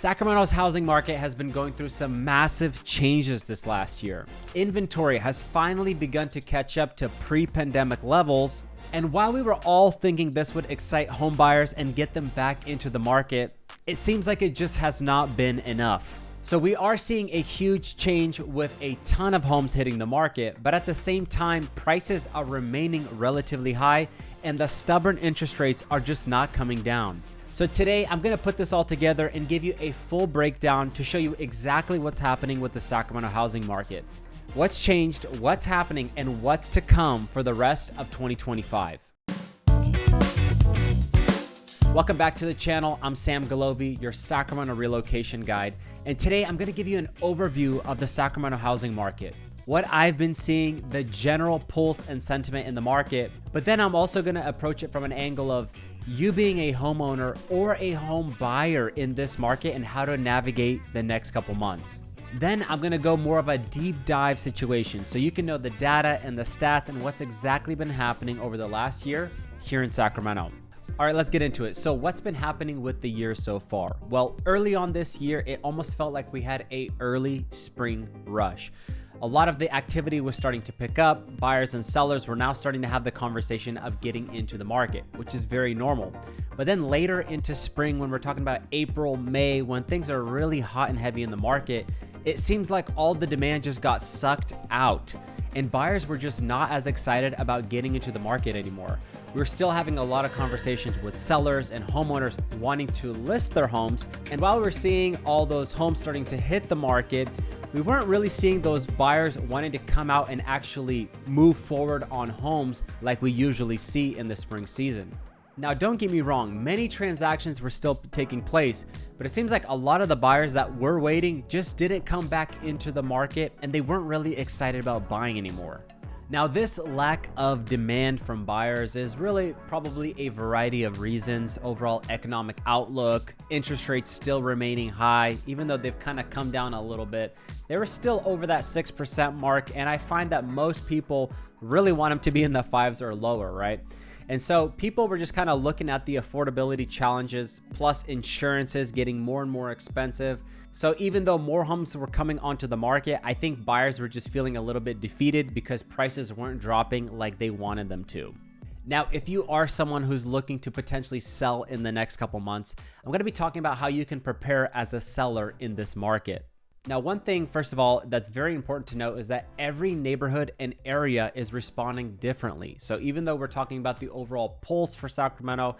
Sacramento's housing market has been going through some massive changes this last year. Inventory has finally begun to catch up to pre-pandemic levels, and while we were all thinking this would excite home buyers and get them back into the market, it seems like it just has not been enough. So we are seeing a huge change with a ton of homes hitting the market, but at the same time, prices are remaining relatively high and the stubborn interest rates are just not coming down. So today I'm going to put this all together and give you a full breakdown to show you exactly what's happening with the Sacramento housing market. What's changed, what's happening, and what's to come for the rest of 2025. Welcome back to the channel. I'm Sam Golovey, your Sacramento relocation guide. And today I'm going to give you an overview of the Sacramento housing market, what I've been seeing, the general pulse and sentiment in the market. But then I'm also going to approach it from an angle of you being a homeowner or a home buyer in this market and how to navigate the next couple months. Then I'm going to go more of a deep dive situation so you can know the data and the stats and what's exactly been happening over the last year here in Sacramento. All right, let's get into it. So what's been happening with the year so far? Well, early on this year, it almost felt like we had an early spring rush. A lot of the activity was starting to pick up. Buyers and sellers were now starting to have the conversation of getting into the market, which is very normal. But then later into spring, when we're talking about April, May, when things are really hot and heavy in the market, it seems like all the demand just got sucked out and buyers were just not as excited about getting into the market anymore. We're still having a lot of conversations with sellers and homeowners wanting to list their homes. And while we're seeing all those homes starting to hit the market, we weren't really seeing those buyers wanting to come out and actually move forward on homes like we usually see in the spring season. Now, don't get me wrong, many transactions were still taking place, but it seems like a lot of the buyers that were waiting just didn't come back into the market and they weren't really excited about buying anymore. Now, this lack of demand from buyers is really probably a variety of reasons. Overall economic outlook, interest rates still remaining high, even though they've kind of come down a little bit. They were still over that 6% mark, and I find that most people really want them to be in the 5s or lower, right? And so people were just kind of looking at the affordability challenges, plus insurances getting more and more expensive. So even though more homes were coming onto the market, I think buyers were just feeling a little bit defeated because prices weren't dropping like they wanted them to. Now, if you are someone who's looking to potentially sell in the next couple months, I'm going to be talking about how you can prepare as a seller in this market. Now, one thing, first of all, that's very important to note is that every neighborhood and area is responding differently. So even though we're talking about the overall pulse for Sacramento,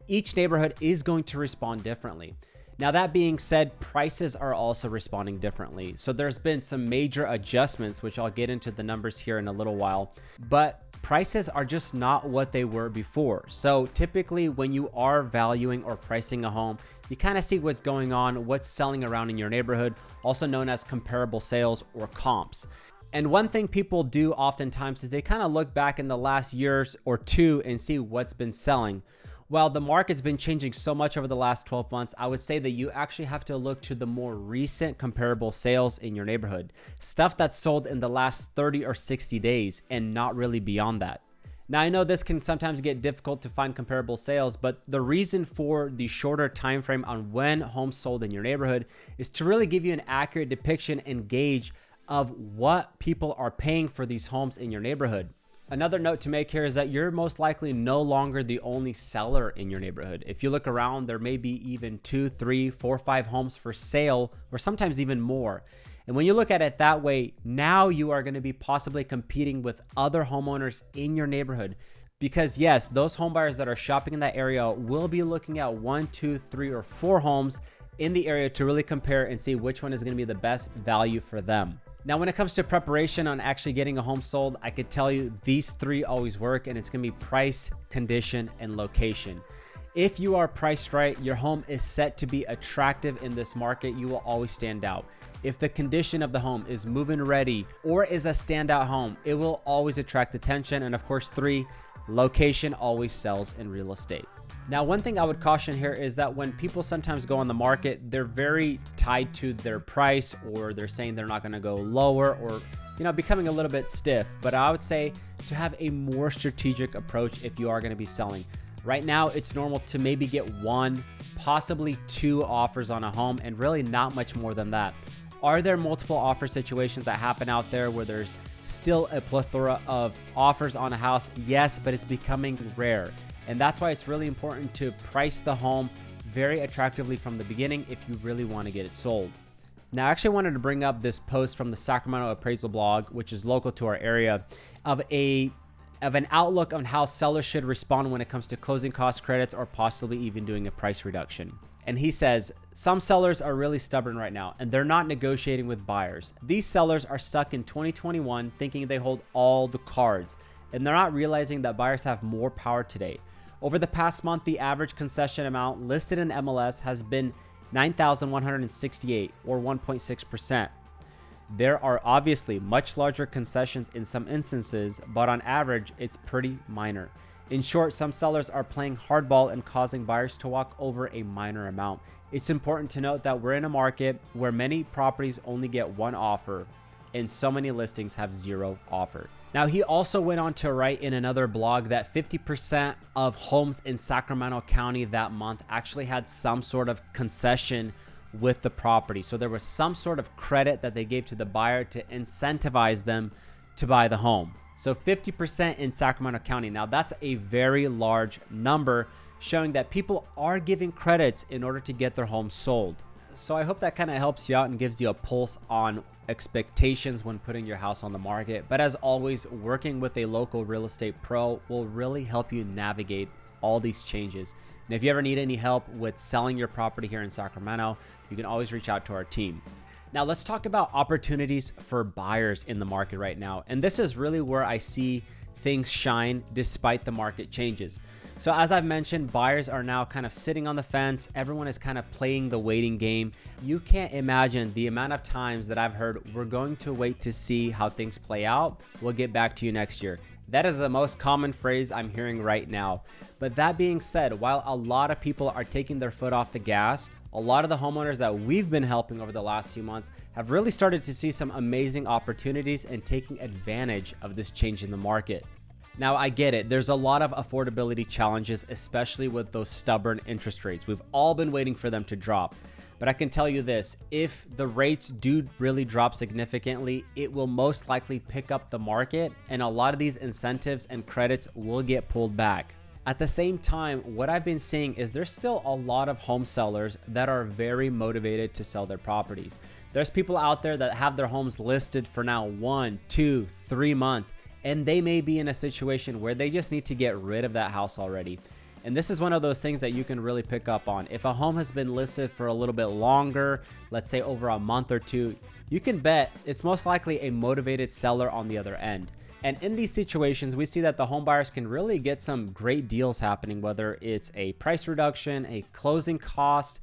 each neighborhood is going to respond differently. Now, that being said, prices are also responding differently. So there's been some major adjustments, which I'll get into the numbers here in a little while, but prices are just not what they were before. So typically when you are valuing or pricing a home, you kind of see what's going on, what's selling around in your neighborhood, also known as comparable sales or comps. And one thing people do oftentimes is they kind of look back in the last years or two and see what's been selling. While the market's been changing so much over the last 12 months, I would say that you actually have to look to the more recent comparable sales in your neighborhood, stuff that's sold in the last 30 or 60 days and not really beyond that. Now, I know this can sometimes get difficult to find comparable sales, but the reason for the shorter time frame on when homes sold in your neighborhood is to really give you an accurate depiction and gauge of what people are paying for these homes in your neighborhood. Another note to make here is that you're most likely no longer the only seller in your neighborhood. If you look around, there may be even 2, 3, 4, 5 homes for sale, or sometimes even more. And when you look at it that way, now you are going to be possibly competing with other homeowners in your neighborhood. Because yes, those home buyers that are shopping in that area will be looking at 1, 2, 3, or 4 homes in the area to really compare and see which one is going to be the best value for them. Now, when it comes to preparation on actually getting a home sold, I could tell you these 3 always work, and it's going to be price, condition, and location. If you are priced right, your home is set to be attractive in this market, you will always stand out. If the condition of the home is move-in ready or is a standout home, it will always attract attention. And of course, 3, location always sells in real estate. Now, one thing I would caution here is that when people sometimes go on the market, they're very tied to their price, or they're saying they're not going to go lower, or becoming a little bit stiff. But I would say to have a more strategic approach if you are going to be selling. Right now, it's normal to maybe get 1, possibly 2 offers on a home, and really not much more than that. Are there multiple offer situations that happen out there where there's still a plethora of offers on a house? Yes, but it's becoming rare. And that's why it's really important to price the home very attractively from the beginning if you really want to get it sold. Now, I actually wanted to bring up this post from the Sacramento appraisal blog, which is local to our area, of an outlook on how sellers should respond when it comes to closing cost credits or possibly even doing a price reduction. And he says, some sellers are really stubborn right now and they're not negotiating with buyers. These sellers are stuck in 2021 thinking they hold all the cards, and they're not realizing that buyers have more power today. Over the past month, the average concession amount listed in MLS has been $9,168 or 1.6%. There are obviously much larger concessions in some instances, but on average, it's pretty minor. In short, some sellers are playing hardball and causing buyers to walk over a minor amount. It's important to note that we're in a market where many properties only get 1 offer and so many listings have 0 offer. Now, he also went on to write in another blog that 50% of homes in Sacramento County that month actually had some sort of concession with the property. So there was some sort of credit that they gave to the buyer to incentivize them to buy the home. So 50% in Sacramento County. Now, that's a very large number, showing that people are giving credits in order to get their home sold. So I hope that kind of helps you out and gives you a pulse on expectations when putting your house on the market. But as always, working with a local real estate pro will really help you navigate all these changes. And if you ever need any help with selling your property here in Sacramento, you can always reach out to our team. Now, let's talk about opportunities for buyers in the market right now. And this is really where I see things shine despite the market changes. So as I've mentioned, buyers are now kind of sitting on the fence. Everyone is kind of playing the waiting game. You can't imagine the amount of times that I've heard, we're going to wait to see how things play out. We'll get back to you next year. That is the most common phrase I'm hearing right now. But that being said, while a lot of people are taking their foot off the gas, a lot of the homeowners that we've been helping over the last few months have really started to see some amazing opportunities and taking advantage of this change in the market. Now, I get it. There's a lot of affordability challenges, especially with those stubborn interest rates. We've all been waiting for them to drop. But I can tell you this, if the rates do really drop significantly, it will most likely pick up the market, and a lot of these incentives and credits will get pulled back. At the same time, what I've been seeing is there's still a lot of home sellers that are very motivated to sell their properties. There's people out there that have their homes listed for now 1, 2, 3 months, and they may be in a situation where they just need to get rid of that house already. And this is one of those things that you can really pick up on. If a home has been listed for a little bit longer, let's say over a month or 2, you can bet it's most likely a motivated seller on the other end. And in these situations, we see that the home buyers can really get some great deals happening, whether it's a price reduction, a closing cost,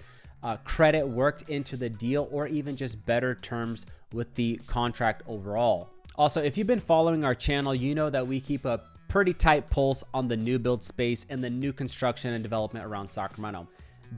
credit worked into the deal, or even just better terms with the contract overall. Also, if you've been following our channel, you know that we keep a pretty tight pulse on the new build space and the new construction and development around Sacramento.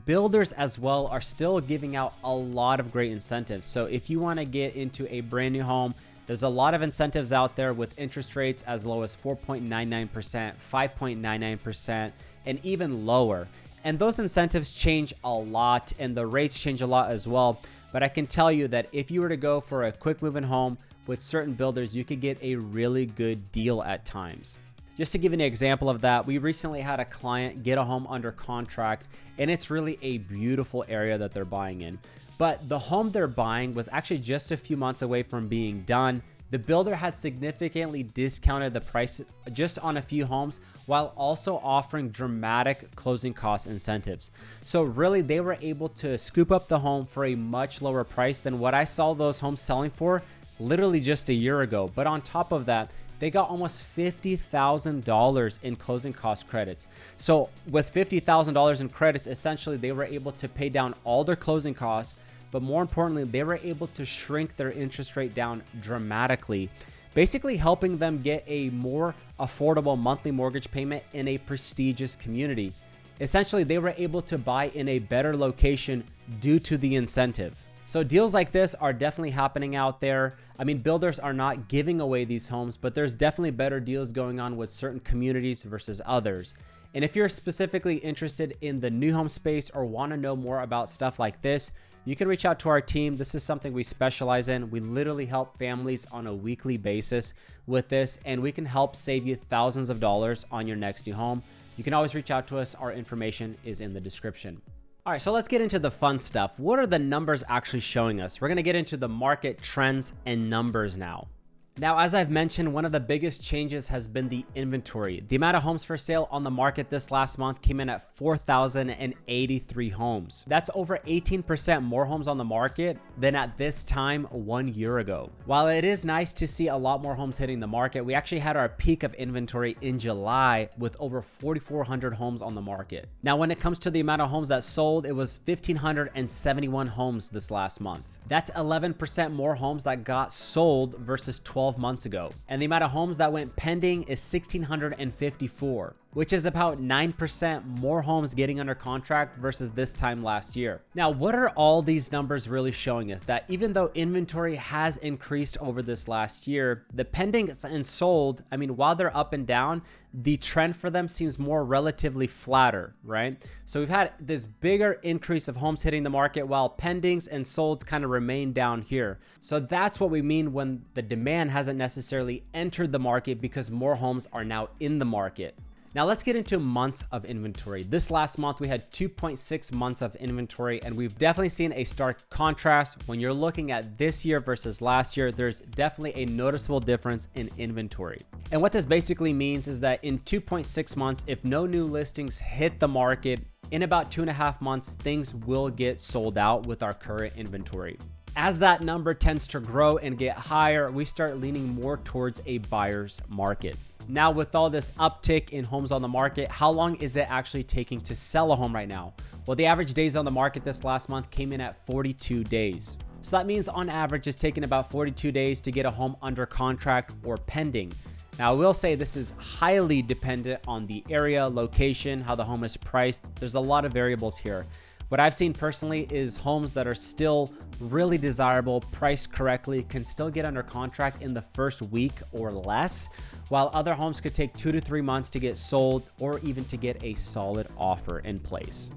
Builders as well are still giving out a lot of great incentives. So if you want to get into a brand new home, there's a lot of incentives out there with interest rates as low as 4.99%, 5.99%, and even lower. And those incentives change a lot and the rates change a lot as well. But I can tell you that if you were to go for a quick move-in home with certain builders, you could get a really good deal at times. Just to give you an example of that, we recently had a client get a home under contract, and it's really a beautiful area that they're buying in. But the home they're buying was actually just a few months away from being done. The builder had significantly discounted the price just on a few homes while also offering dramatic closing cost incentives. So really, they were able to scoop up the home for a much lower price than what I saw those homes selling for literally just a year ago. But on top of that, they got almost $50,000 in closing cost credits. So with $50,000 in credits, essentially they were able to pay down all their closing costs, but more importantly, they were able to shrink their interest rate down dramatically, basically helping them get a more affordable monthly mortgage payment in a prestigious community. Essentially, they were able to buy in a better location due to the incentive. So deals like this are definitely happening out there. I mean, builders are not giving away these homes, but there's definitely better deals going on with certain communities versus others. And if you're specifically interested in the new home space or want to know more about stuff like this, you can reach out to our team. This is something we specialize in. We literally help families on a weekly basis with this, and we can help save you thousands of dollars on your next new home. You can always reach out to us. Our information is in the description. All right, so let's get into the fun stuff. What are the numbers actually showing us? We're going to get into the market trends and numbers now. Now, as I've mentioned, one of the biggest changes has been the inventory. The amount of homes for sale on the market this last month came in at 4,083 homes. That's over 18% more homes on the market than at this time 1 year ago. While it is nice to see a lot more homes hitting the market, we actually had our peak of inventory in July with over 4,400 homes on the market. Now, when it comes to the amount of homes that sold, it was 1,571 homes this last month. That's 11% more homes that got sold versus 12 months ago. And the amount of homes that went pending is 1,654, which is about 9% more homes getting under contract versus this time last year. Now, what are all these numbers really showing us? That even though inventory has increased over this last year, the pendings and sold, I mean, while they're up and down, the trend for them seems more relatively flatter, right? So we've had this bigger increase of homes hitting the market while pendings and solds kind of remain down here. So that's what we mean when the demand hasn't necessarily entered the market because more homes are now in the market. Now let's get into months of inventory. This last month, we had 2.6 months of inventory, and we've definitely seen a stark contrast. When you're looking at this year versus last year, there's definitely a noticeable difference in inventory. And what this basically means is that in 2.6 months, if no new listings hit the market, in about 2.5 months, things will get sold out with our current inventory. As that number tends to grow and get higher, we start leaning more towards a buyer's market. Now, with all this uptick in homes on the market, how long is it actually taking to sell a home right now? Well, the average days on the market this last month came in at 42 days. So that means on average, it's taking about 42 days to get a home under contract or pending. Now, I will say this is highly dependent on the area, location, how the home is priced. There's a lot of variables here. What I've seen personally is homes that are still really desirable, priced correctly, can still get under contract in the first week or less, while other homes could take 2 to 3 months to get sold or even to get a solid offer in place.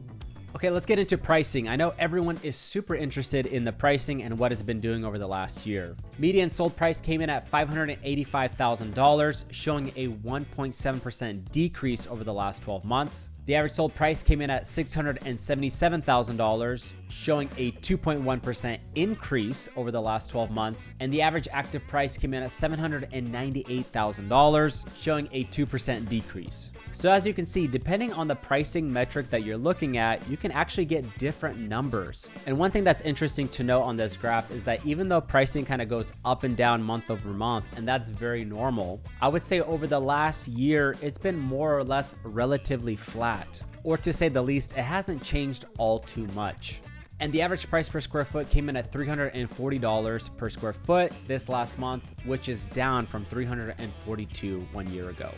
Okay, let's get into pricing. I know everyone is super interested in the pricing and what it's been doing over the last year. Median sold price came in at $585,000, showing a 1.7% decrease over the last 12 months. The average sold price came in at $677,000, showing a 2.1% increase over the last 12 months. And the average active price came in at $798,000, showing a 2% decrease. So as you can see, depending on the pricing metric that you're looking at, you can actually get different numbers. And one thing that's interesting to note on this graph is that even though pricing kind of goes up and down month over month, and that's very normal, I would say over the last year, it's been more or less relatively flat. Or to say the least, it hasn't changed all too much. And the average price per square foot came in at $340 per square foot this last month, which is down from $342 1 year ago.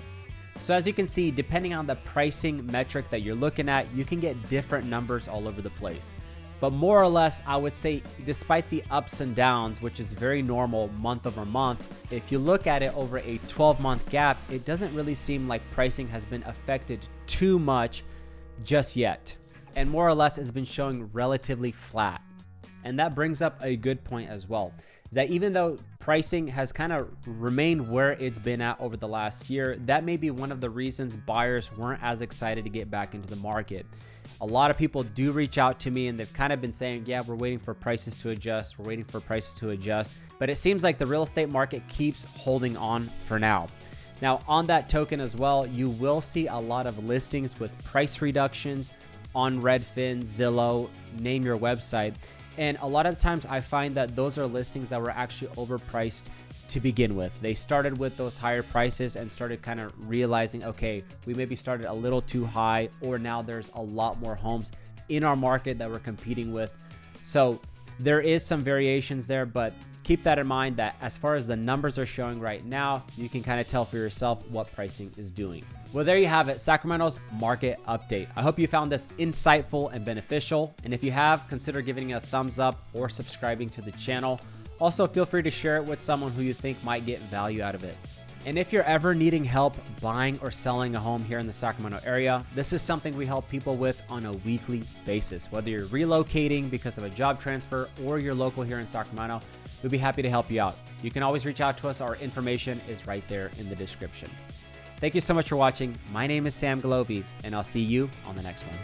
So as you can see, depending on the pricing metric that you're looking at, you can get different numbers all over the place. But more or less, I would say, despite the ups and downs, which is very normal month over month, if you look at it over a 12-month gap, it doesn't really seem like pricing has been affected too much just yet. And more or less, it's been showing relatively flat. And that brings up a good point as well, that even though pricing has kind of remained where it's been at over the last year, that may be one of the reasons buyers weren't as excited to get back into the market. A lot of people do reach out to me and they've kind of been saying, yeah, we're waiting for prices to adjust. We're waiting for prices to adjust. But it seems like the real estate market keeps holding on for now. Now, on that token as well, you will see a lot of listings with price reductions on Redfin, Zillow, name your website. And a lot of the times I find that those are listings that were actually overpriced to begin with. They started with those higher prices and started kind of realizing, okay, we maybe started a little too high, or now there's a lot more homes in our market that we're competing with. So there is some variations there, but keep that in mind that as far as the numbers are showing right now, you can kind of tell for yourself what pricing is doing. Well, there you have it, Sacramento's market update. I hope you found this insightful and beneficial. And if you have, consider giving it a thumbs up or subscribing to the channel. Also, feel free to share it with someone who you think might get value out of it. And if you're ever needing help buying or selling a home here in the Sacramento area, this is something we help people with on a weekly basis. Whether you're relocating because of a job transfer or you're local here in Sacramento, we'd be happy to help you out. You can always reach out to us. Our information is right there in the description. Thank you so much for watching. My name is Sam Golovey, and I'll see you on the next one.